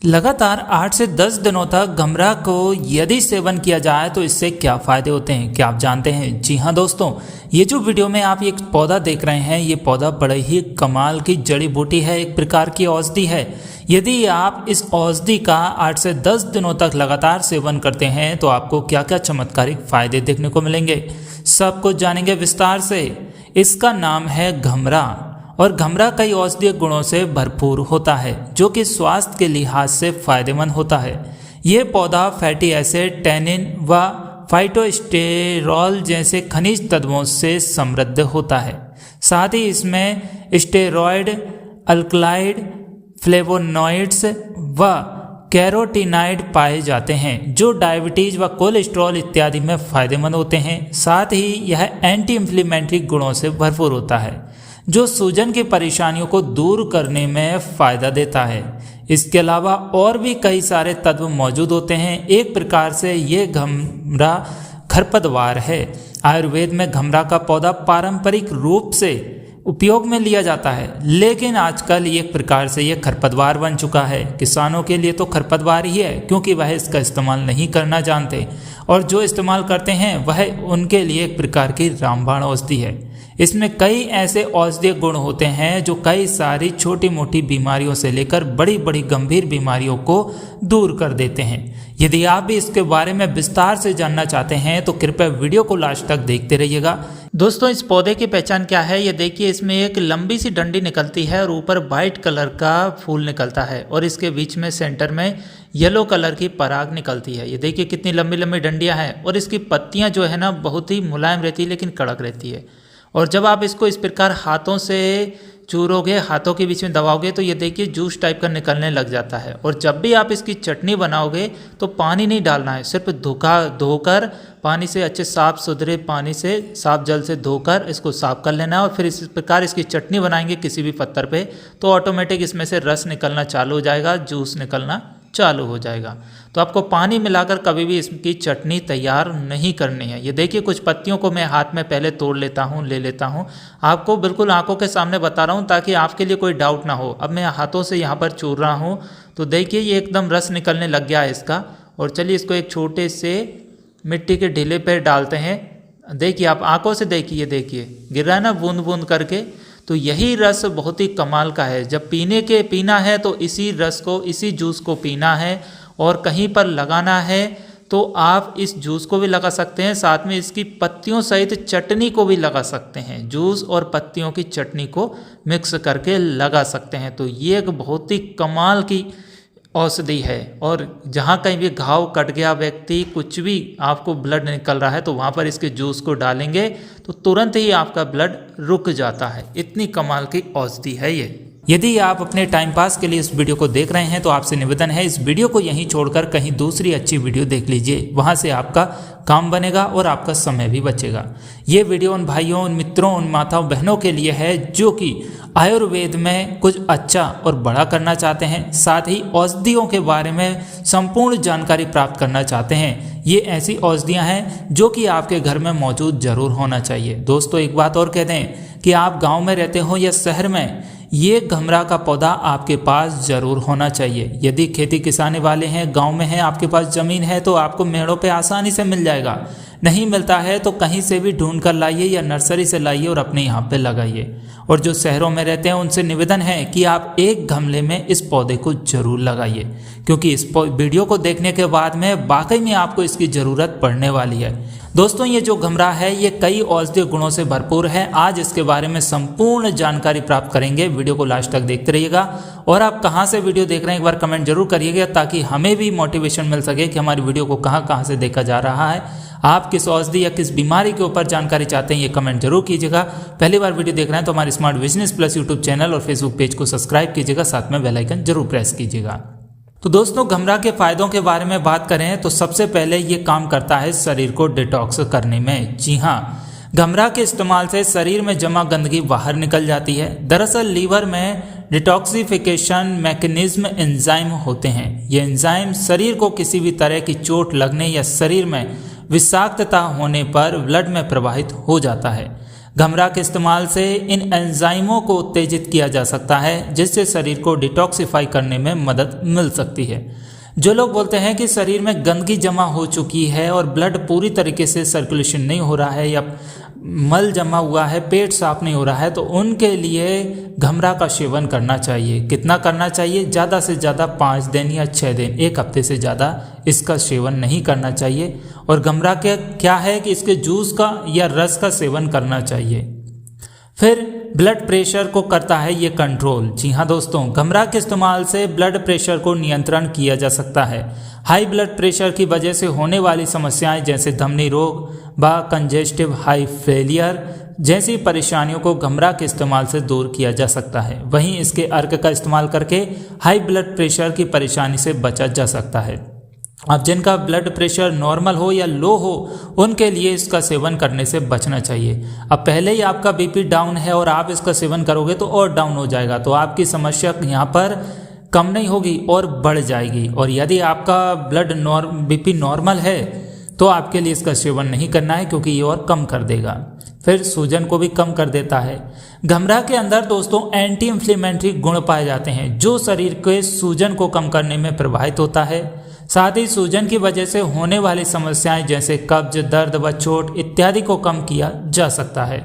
लगातार 8 से 10 दिनों तक गमरा को यदि सेवन किया जाए तो इससे क्या फ़ायदे होते हैं, क्या आप जानते हैं? जी हाँ दोस्तों, ये जो वीडियो में आप एक पौधा देख रहे हैं, ये पौधा बड़े ही कमाल की जड़ी बूटी है, एक प्रकार की औषधि है। यदि आप इस औषधि का 8 से 10 दिनों तक लगातार सेवन करते हैं तो आपको क्या क्या चमत्कारिक फ़ायदे देखने को मिलेंगे, सब कुछ जानेंगे विस्तार से। इसका नाम है घमरा और घमरा कई औषधीय गुणों से भरपूर होता है जो कि स्वास्थ्य के लिहाज से फायदेमंद होता है। ये पौधा फैटी एसिड, टैनिन व फाइटोस्टेरॉल जैसे खनिज तत्वों से समृद्ध होता है। साथ ही इसमें स्टेरॉयड, अल्कलॉइड, फ्लेवोनॉइड्स व कैरोटीनॉइड पाए जाते हैं जो डायबिटीज व कोलेस्ट्रॉल इत्यादि में फायदेमंद होते हैं। साथ ही यह एंटी इंफ्लेमेटरी गुणों से भरपूर होता है जो सूजन की परेशानियों को दूर करने में फ़ायदा देता है। इसके अलावा और भी कई सारे तत्व मौजूद होते हैं। एक प्रकार से ये घमरा खरपतवार है। आयुर्वेद में घमरा का पौधा पारंपरिक रूप से उपयोग में लिया जाता है, लेकिन आजकल एक प्रकार से ये खरपतवार बन चुका है। किसानों के लिए तो खरपतवार ही है क्योंकि वह इसका इस्तेमाल नहीं करना जानते, और जो इस्तेमाल करते हैं वह उनके लिए एक प्रकार की रामबाण औषधि है। इसमें कई ऐसे औषधीय गुण होते हैं जो कई सारी छोटी मोटी बीमारियों से लेकर बड़ी बड़ी गंभीर बीमारियों को दूर कर देते हैं। यदि आप भी इसके बारे में विस्तार से जानना चाहते हैं तो कृपया वीडियो को लास्ट तक देखते रहिएगा। दोस्तों, इस पौधे की पहचान क्या है, ये देखिए। इसमें एक लंबी सी डंडी निकलती है और ऊपर वाइट कलर का फूल निकलता है और इसके बीच में सेंटर में येलो कलर की पराग निकलती है। ये देखिए कितनी लंबी लंबी डंडियाँ हैं और इसकी पत्तियाँ जो है ना बहुत ही मुलायम रहती है लेकिन कड़क रहती है। और जब आप इसको इस प्रकार हाथों से चूरोगे, हाथों के बीच में दबाओगे तो ये देखिए जूस टाइप का निकलने लग जाता है। और जब भी आप इसकी चटनी बनाओगे तो पानी नहीं डालना है, सिर्फ धोकर पानी से, अच्छे साफ सुथरे पानी से, साफ जल से धोकर इसको साफ कर लेना है। और फिर इस प्रकार इसकी चटनी बनाएंगे किसी भी पत्थर पे तो ऑटोमेटिक इसमें से रस निकलना चालू हो जाएगा, जूस निकलना चालू हो जाएगा। तो आपको पानी मिलाकर कभी भी इसकी चटनी तैयार नहीं करनी है। ये देखिए कुछ पत्तियों को मैं हाथ में पहले तोड़ लेता हूँ, ले लेता हूँ, आपको बिल्कुल आंखों के सामने बता रहा हूँ ताकि आपके लिए कोई डाउट ना हो। अब मैं हाथों से यहाँ पर चूर रहा हूँ तो देखिए ये एकदम रस निकलने लग गया है इसका। और चलिए इसको एक छोटे से मिट्टी के ढीले पर डालते हैं। देखिए आप आंखों से देखिए, ये देखिए गिर रहा है ना बूंद बूंद करके। तो यही रस बहुत ही कमाल का है। जब पीना है तो इसी रस को, इसी जूस को पीना है और कहीं पर लगाना है तो आप इस जूस को भी लगा सकते हैं, साथ में इसकी पत्तियों सहित चटनी को भी लगा सकते हैं। जूस और पत्तियों की चटनी को मिक्स करके लगा सकते हैं। तो ये एक बहुत ही कमाल की औषधि है। और जहाँ कहीं भी घाव कट गया, व्यक्ति कुछ भी आपको ब्लड निकल रहा है तो वहाँ पर इसके जूस को डालेंगे तो तुरंत ही आपका ब्लड रुक जाता है। इतनी कमाल की औषधि है ये। यदि आप अपने टाइम पास के लिए इस वीडियो को देख रहे हैं तो आपसे निवेदन है इस वीडियो को यहीं छोड़कर कहीं दूसरी अच्छी वीडियो देख लीजिए, वहां से आपका काम बनेगा और आपका समय भी बचेगा। ये वीडियो उन भाइयों, उन मित्रों, उन माताओं बहनों के लिए है जो कि आयुर्वेद में कुछ अच्छा और बड़ा करना चाहते हैं, साथ ही औषधियों के बारे में संपूर्ण जानकारी प्राप्त करना चाहते हैं। ये ऐसी औषधियाँ हैं जो कि आपके घर में मौजूद जरूर होना चाहिए। दोस्तों, एक बात और कह दें कि आप गाँव में रहते हो या शहर में, ये घमरा का पौधा आपके पास जरूर होना चाहिए। यदि खेती किसानी वाले हैं, गांव में हैं, आपके पास ज़मीन है तो आपको मेड़ों पे आसानी से मिल जाएगा। नहीं मिलता है तो कहीं से भी ढूंढ कर लाइए या नर्सरी से लाइए और अपने यहाँ पे लगाइए। और जो शहरों में रहते हैं उनसे निवेदन है कि आप एक गमले में इस पौधे को जरूर लगाइए, क्योंकि इस वीडियो को देखने के बाद में वाकई में आपको इसकी ज़रूरत पड़ने वाली है। दोस्तों, ये जो घमरा है ये कई औषधीय गुणों से भरपूर है। आज इसके बारे में संपूर्ण जानकारी प्राप्त करेंगे। वीडियो को लास्ट तक देखते रहिएगा। और आप कहाँ से वीडियो देख रहे हैं एक बार कमेंट जरूर करिएगा ताकि हमें भी मोटिवेशन मिल सके कि हमारी वीडियो को कहाँ कहाँ से देखा जा रहा है। आप किस औषधि या किस बीमारी के ऊपर जानकारी चाहते हैं ये कमेंट जरूर कीजिएगा। पहली बार वीडियो देख रहे हैं तो हमारे smart business plus YouTube channel और फेसबुक पेज को सब्सक्राइब कीजिएगा, साथ में बेल आइकन जरूर प्रेस कीजिएगा। तो दोस्तों, घमरा के फायदों के बारे में बात करें तो सबसे पहले ये काम करता है शरीर को डिटॉक्स करने में। जी हाँ, घमरा के इस्तेमाल से शरीर में जमा गंदगी बाहर निकल जाती है। दरअसल लीवर में डिटॉक्सिफिकेशन मैकेनिज्म एंजाइम होते हैं। ये एंजाइम शरीर को किसी भी तरह की चोट लगने या शरीर में विषाक्तता होने पर ब्लड में प्रवाहित हो जाता है। घमरा के इस्तेमाल से इन एंजाइमों को उत्तेजित किया जा सकता है, जिससे शरीर को डिटॉक्सिफाई करने में मदद मिल सकती है। जो लोग बोलते हैं कि शरीर में गंदगी जमा हो चुकी है और ब्लड पूरी तरीके से सर्कुलेशन नहीं हो रहा है या मल जमा हुआ है, पेट साफ नहीं हो रहा है, तो उनके लिए घमरा का सेवन करना चाहिए। कितना करना चाहिए? ज़्यादा से ज़्यादा 5 दिन या 6 दिन, 1 हफ्ते से ज़्यादा इसका सेवन नहीं करना चाहिए। और घमरा के क्या है कि इसके जूस का या रस का सेवन करना चाहिए। फिर ब्लड प्रेशर को करता है ये कंट्रोल। जी हाँ दोस्तों, घमरा के इस्तेमाल से ब्लड प्रेशर को नियंत्रण किया जा सकता है। हाई ब्लड प्रेशर की वजह से होने वाली समस्याएं जैसे धमनी रोग व कंजेस्टिव हाई फेलियर जैसी परेशानियों को घमरा के इस्तेमाल से दूर किया जा सकता है। वहीं इसके अर्क का इस्तेमाल करके हाई ब्लड प्रेशर की परेशानी से बचा जा सकता है। अब जिनका ब्लड प्रेशर नॉर्मल हो या लो हो, उनके लिए इसका सेवन करने से बचना चाहिए। अब पहले ही आपका बीपी डाउन है और आप इसका सेवन करोगे तो और डाउन हो जाएगा, तो आपकी समस्या यहाँ पर कम नहीं होगी और बढ़ जाएगी। और यदि आपका बीपी नॉर्मल है तो आपके लिए इसका सेवन नहीं करना है, क्योंकि ये और कम कर देगा। फिर सूजन को भी कम कर देता है। घमरा के अंदर दोस्तों एंटी इन्फ्लेमेटरी गुण पाए जाते हैं, जो शरीर के सूजन को कम करने में प्रभावित होता है। साथ ही सूजन की वजह से होने वाली समस्याएं जैसे कब्ज, दर्द व चोट इत्यादि को कम किया जा सकता है।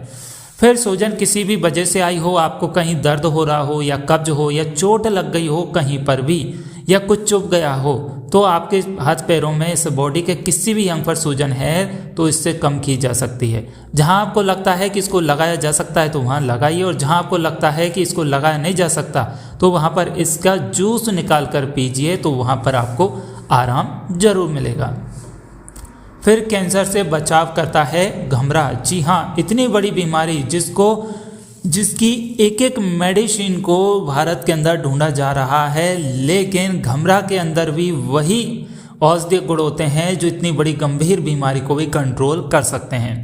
फिर सूजन किसी भी वजह से आई हो, आपको कहीं दर्द हो रहा हो या कब्ज हो या चोट लग गई हो कहीं पर भी, या कुछ चुभ गया हो, तो आपके हाथ पैरों में इस बॉडी के किसी भी अंग पर सूजन है तो इससे कम की जा सकती है। जहां आपको लगता है कि इसको लगाया जा सकता है तो वहां लगाइए, और जहां आपको लगता है कि इसको लगाया नहीं जा सकता तो वहां पर इसका जूस निकाल कर पीजिए, तो वहां पर आपको आराम जरूर मिलेगा। फिर कैंसर से बचाव करता है घमरा। जी हाँ, इतनी बड़ी बीमारी जिसकी एक एक मेडिसिन को भारत के अंदर ढूंढा जा रहा है, लेकिन घमरा के अंदर भी वही औषधीय गुण होते हैं जो इतनी बड़ी गंभीर बीमारी को भी कंट्रोल कर सकते हैं।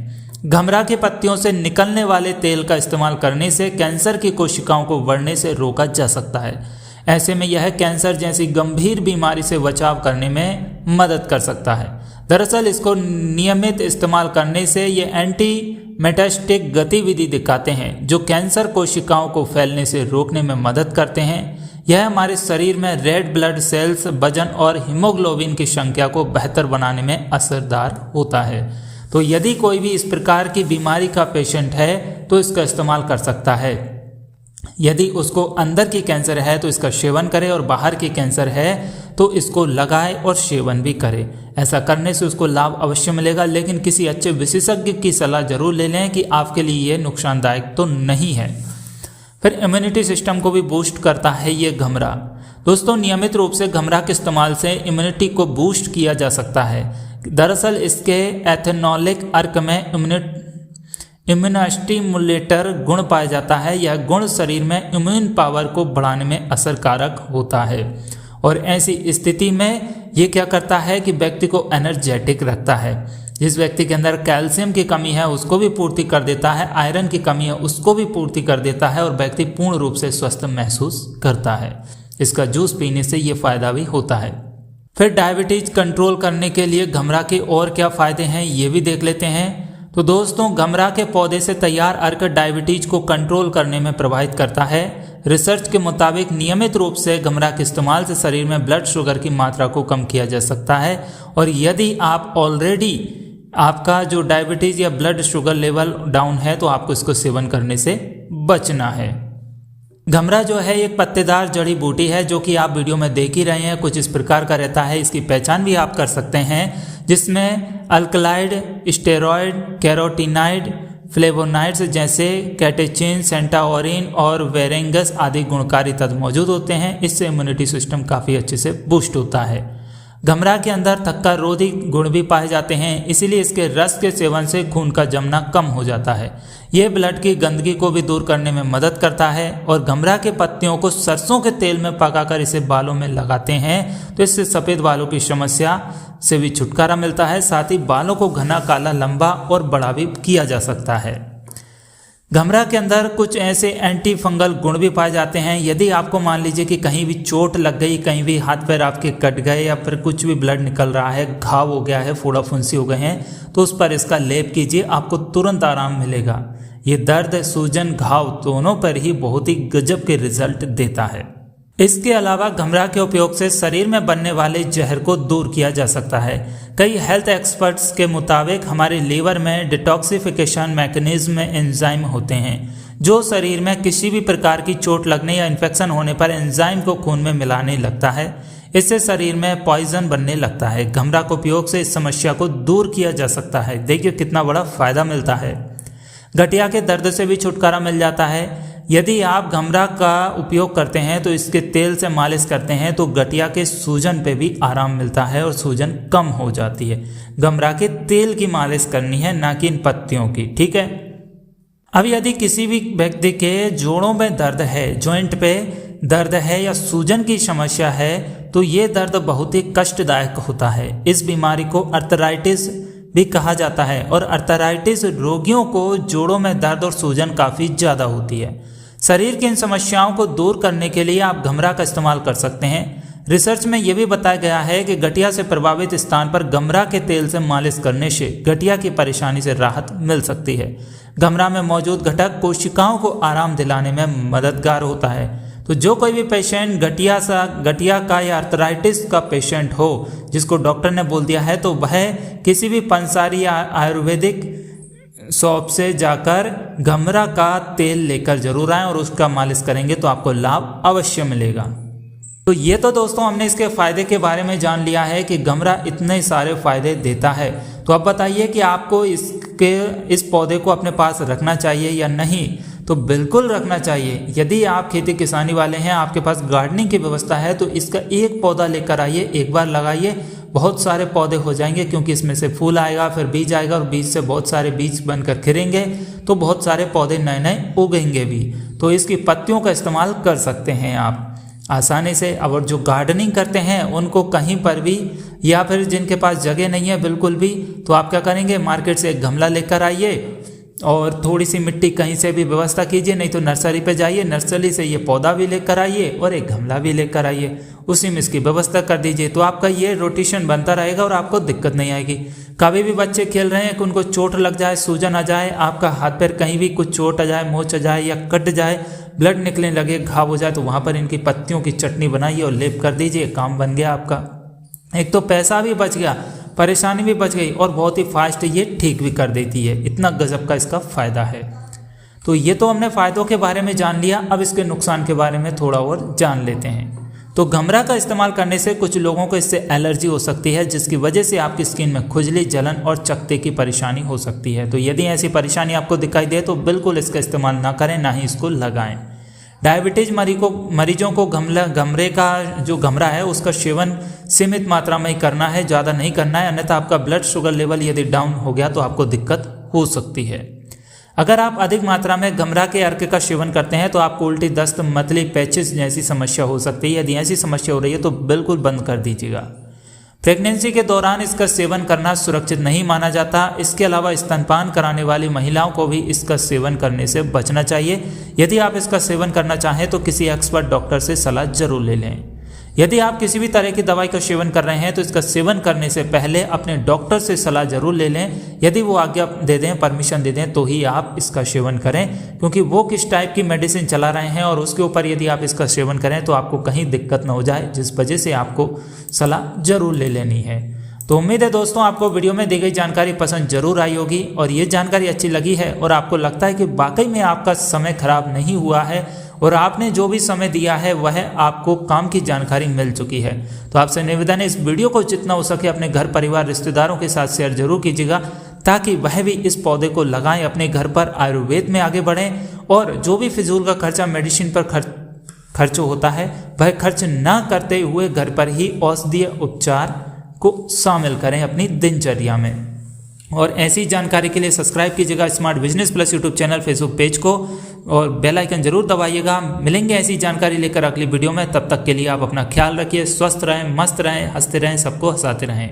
घमरा के पत्तियों से निकलने वाले तेल का इस्तेमाल करने से कैंसर की कोशिकाओं को बढ़ने से रोका जा सकता है। ऐसे में यह कैंसर जैसी गंभीर बीमारी से बचाव करने में मदद कर सकता है। दरअसल इसको नियमित इस्तेमाल करने से ये एंटी मेटास्टिक गतिविधि दिखाते हैं, जो कैंसर कोशिकाओं को फैलने से रोकने में मदद करते हैं। यह हमारे शरीर में रेड ब्लड सेल्स, वजन और हीमोग्लोबिन की संख्या को बेहतर बनाने में असरदार होता है। तो यदि कोई भी इस प्रकार की बीमारी का पेशेंट है तो इसका इस्तेमाल कर सकता है। यदि उसको अंदर की कैंसर है तो इसका सेवन करे, और बाहर की कैंसर है तो इसको लगाए और सेवन भी करे। ऐसा करने से उसको लाभ अवश्य मिलेगा, लेकिन किसी अच्छे विशेषज्ञ की सलाह जरूर ले लें कि आपके लिए ये नुकसानदायक तो नहीं है। फिर इम्यूनिटी सिस्टम को भी बूस्ट करता है ये घमरा। दोस्तों, नियमित रूप से घमरा के इस्तेमाल से इम्यूनिटी को बूस्ट किया जा सकता है। दरअसल इसके एथेनॉलिक अर्क में इम्यूनोस्टिमुलेटर गुण पाया जाता है। यह गुण शरीर में इम्यून पावर को बढ़ाने में असरकारक होता है, और ऐसी स्थिति में ये क्या करता है कि व्यक्ति को एनर्जेटिक रखता है। जिस व्यक्ति के अंदर कैल्शियम की कमी है उसको भी पूर्ति कर देता है, आयरन की कमी है उसको भी पूर्ति कर देता है, और व्यक्ति पूर्ण रूप से स्वस्थ महसूस करता है। इसका जूस पीने से ये फायदा भी होता है। फिर डायबिटीज कंट्रोल करने के लिए घमरा के और क्या फायदे हैं ये भी देख लेते हैं। तो दोस्तों, घमरा के पौधे से तैयार अर्क डायबिटीज को कंट्रोल करने में प्रभावित करता है। रिसर्च के मुताबिक नियमित रूप से घमरा के इस्तेमाल से शरीर में ब्लड शुगर की मात्रा को कम किया जा सकता है, और यदि आप ऑलरेडी आपका जो डायबिटीज या ब्लड शुगर लेवल डाउन है तो आपको इसको सेवन करने से बचना है। घमरा जो है एक पत्तेदार जड़ी बूटी है, जो कि आप वीडियो में देख ही रहे हैं, कुछ इस प्रकार का रहता है। इसकी पहचान भी आप कर सकते हैं, जिसमें अल्कलाइड, स्टेरॉयड, कैरोटीनाइड, फ्लेवोनाइड्स जैसे कैटेचिन, सेंटाओरिन और वेरेंगस आदि गुणकारी तत्व मौजूद होते हैं। इससे इम्यूनिटी सिस्टम काफ़ी अच्छे से बूस्ट होता है। घमरा के अंदर थक्का रोधी गुण भी पाए जाते हैं, इसीलिए इसके रस के सेवन से खून का जमना कम हो जाता है। ये ब्लड की गंदगी को भी दूर करने में मदद करता है, और घमरा के पत्तियों को सरसों के तेल में पकाकर इसे बालों में लगाते हैं तो इससे सफ़ेद बालों की समस्या से भी छुटकारा मिलता है। साथ ही बालों को घना, काला, लंबा और बड़ा भी किया जा सकता है। घमरा के अंदर कुछ ऐसे एंटी फंगल गुण भी पाए जाते हैं। यदि आपको मान लीजिए कि कहीं भी चोट लग गई, कहीं भी हाथ पैर आपके कट गए, या फिर कुछ भी ब्लड निकल रहा है, घाव हो गया है, फोड़ा फुंसी हो गए हैं, तो उस पर इसका लेप कीजिए, आपको तुरंत आराम मिलेगा। ये दर्द, सूजन, घाव दोनों पर ही बहुत ही गजब के रिजल्ट देता है। इसके अलावा गमरा के उपयोग से शरीर में बनने वाले जहर को दूर किया जा सकता है। कई हेल्थ एक्सपर्ट्स के मुताबिक हमारे लीवर में डिटॉक्सिफिकेशन मैकेनिज्म में एंजाइम होते हैं जो शरीर में किसी भी प्रकार की चोट लगने या इन्फेक्शन होने पर एंजाइम को खून में मिलाने लगता है। इससे शरीर में पॉइजन बनने लगता है। गमरा के उपयोग से इस समस्या को दूर किया जा सकता है। देखिए कितना बड़ा फायदा मिलता है। गठिया के दर्द से भी छुटकारा मिल जाता है। यदि आप गमरा का उपयोग करते हैं तो इसके तेल से मालिश करते हैं तो गठिया के सूजन पे भी आराम मिलता है और सूजन कम हो जाती है। गमरा के तेल की मालिश करनी है, ना कि इन पत्तियों की, ठीक है। अब यदि किसी भी व्यक्ति के जोड़ों में दर्द है, जॉइंट पे दर्द है या सूजन की समस्या है तो ये दर्द बहुत ही कष्टदायक होता है। इस बीमारी को अर्थराइटिस भी कहा जाता है और अर्थराइटिस रोगियों को जोड़ों में दर्द और सूजन काफ़ी ज़्यादा होती है। शरीर की इन समस्याओं को दूर करने के लिए आप गमरा का इस्तेमाल कर सकते हैं। रिसर्च में यह भी बताया गया है कि गठिया से प्रभावित स्थान पर गमरा के तेल से मालिश करने से गठिया की परेशानी से राहत मिल सकती है। गमरा में मौजूद घटक कोशिकाओं को आराम दिलाने में मददगार होता है। तो जो कोई भी पेशेंट गठिया का या अर्थराइटिस का पेशेंट हो जिसको डॉक्टर ने बोल दिया है तो वह किसी भी पंसारी या आयुर्वेदिक शॉप से जाकर गमरा का तेल लेकर जरूर आएं और उसका मालिश करेंगे तो आपको लाभ अवश्य मिलेगा। तो ये तो दोस्तों हमने इसके फ़ायदे के बारे में जान लिया है कि गमरा इतने सारे फ़ायदे देता है। तो अब बताइए कि आपको इस पौधे को अपने पास रखना चाहिए या नहीं। तो बिल्कुल रखना चाहिए। यदि आप खेती किसानी वाले हैं, आपके पास गार्डनिंग की व्यवस्था है तो इसका एक पौधा लेकर आइए, एक बार लगाइए, बहुत सारे पौधे हो जाएंगे क्योंकि इसमें से फूल आएगा, फिर बीज आएगा और बीज से बहुत सारे बीज बनकर खिलेंगे तो बहुत सारे पौधे नए नए उगेंगे भी। तो इसकी पत्तियों का इस्तेमाल कर सकते हैं आप आसानी से। और जो गार्डनिंग करते हैं उनको कहीं पर भी या फिर जिनके पास जगह नहीं है बिल्कुल भी, तो आप क्या करेंगे, मार्केट से एक गमला लेकर आइए और थोड़ी सी मिट्टी कहीं से भी व्यवस्था कीजिए, नहीं तो नर्सरी पे जाइए, नर्सरी से ये पौधा भी लेकर आइए और एक गमला भी लेकर आइए, उसी में इसकी व्यवस्था कर दीजिए। तो आपका ये रोटेशन बनता रहेगा और आपको दिक्कत नहीं आएगी। कभी भी बच्चे खेल रहे हैं कि उनको चोट लग जाए, सूजन आ जाए, आपका हाथ पैर कहीं भी कुछ चोट आ जाए, मोच आ जाए या कट जाए, ब्लड निकलने लगे, घाव हो जाए, तो वहाँ पर इनकी पत्तियों की चटनी बनाइए और लेप कर दीजिए, काम बन गया आपका। एक तो पैसा भी बच गया, परेशानी भी बच गई और बहुत ही फास्ट ये ठीक भी कर देती है। इतना गजब का इसका फ़ायदा है। तो ये तो हमने फ़ायदों के बारे में जान लिया। अब इसके नुकसान के बारे में थोड़ा और जान लेते हैं। तो गमरा का इस्तेमाल करने से कुछ लोगों को इससे एलर्जी हो सकती है जिसकी वजह से आपकी स्किन में खुजली, जलन और चकत्ते की परेशानी हो सकती है। तो यदि ऐसी परेशानी आपको दिखाई दे तो बिल्कुल इसका इस्तेमाल ना करें, ना ही इसको लगाएं। डायबिटीज मरीजों को गमरे का जो गमरा है उसका सेवन सीमित मात्रा में ही करना है, ज़्यादा नहीं करना है, अन्यथा आपका ब्लड शुगर लेवल यदि डाउन हो गया तो आपको दिक्कत हो सकती है। अगर आप अधिक मात्रा में गमरा के अर्क का सेवन करते हैं तो आपको उल्टी, दस्त, मतली, पैचिस जैसी समस्या हो सकती है। यदि ऐसी समस्या हो रही है तो बिल्कुल बंद कर दीजिएगा। प्रेगनेंसी के दौरान इसका सेवन करना सुरक्षित नहीं माना जाता। इसके अलावा स्तनपान कराने वाली महिलाओं को भी इसका सेवन करने से बचना चाहिए। यदि आप इसका सेवन करना चाहें तो किसी एक्सपर्ट डॉक्टर से सलाह जरूर ले लें। यदि आप किसी भी तरह की दवाई का सेवन कर रहे हैं तो इसका सेवन करने से पहले अपने डॉक्टर से सलाह जरूर ले लें। यदि वो आज्ञा दे दें, परमिशन दे दें तो ही आप इसका सेवन करें, क्योंकि वो किस टाइप की मेडिसिन चला रहे हैं और उसके ऊपर यदि आप इसका सेवन करें तो आपको कहीं दिक्कत ना हो जाए, जिस वजह से आपको सलाह जरूर ले लेनी है। तो उम्मीद है दोस्तों आपको वीडियो में दी गई जानकारी पसंद जरूर आई होगी और ये जानकारी अच्छी लगी है और आपको लगता है कि वाकई में आपका समय खराब नहीं हुआ है और आपने जो भी समय दिया है वह आपको काम की जानकारी मिल चुकी है। तो आपसे निवेदन है इस वीडियो को जितना हो सके अपने घर परिवार रिश्तेदारों के साथ शेयर जरूर कीजिएगा ताकि वह भी इस पौधे को लगाएं, अपने घर पर आयुर्वेद में आगे बढ़ें और जो भी फिजूल का खर्चा मेडिसिन पर खर्च होता है वह खर्च ना करते हुए घर पर ही औषधीय उपचार को शामिल करें अपनी दिनचर्या में। और ऐसी जानकारी के लिए सब्सक्राइब कीजिएगा smart business plus YouTube channel Facebook page को और बेल आइकन जरूर दबाइएगा। मिलेंगे ऐसी जानकारी लेकर अगली वीडियो में, तब तक के लिए आप अपना ख्याल रखिए, स्वस्थ रहें, मस्त रहें, हंसते रहें, सबको हंसाते रहें।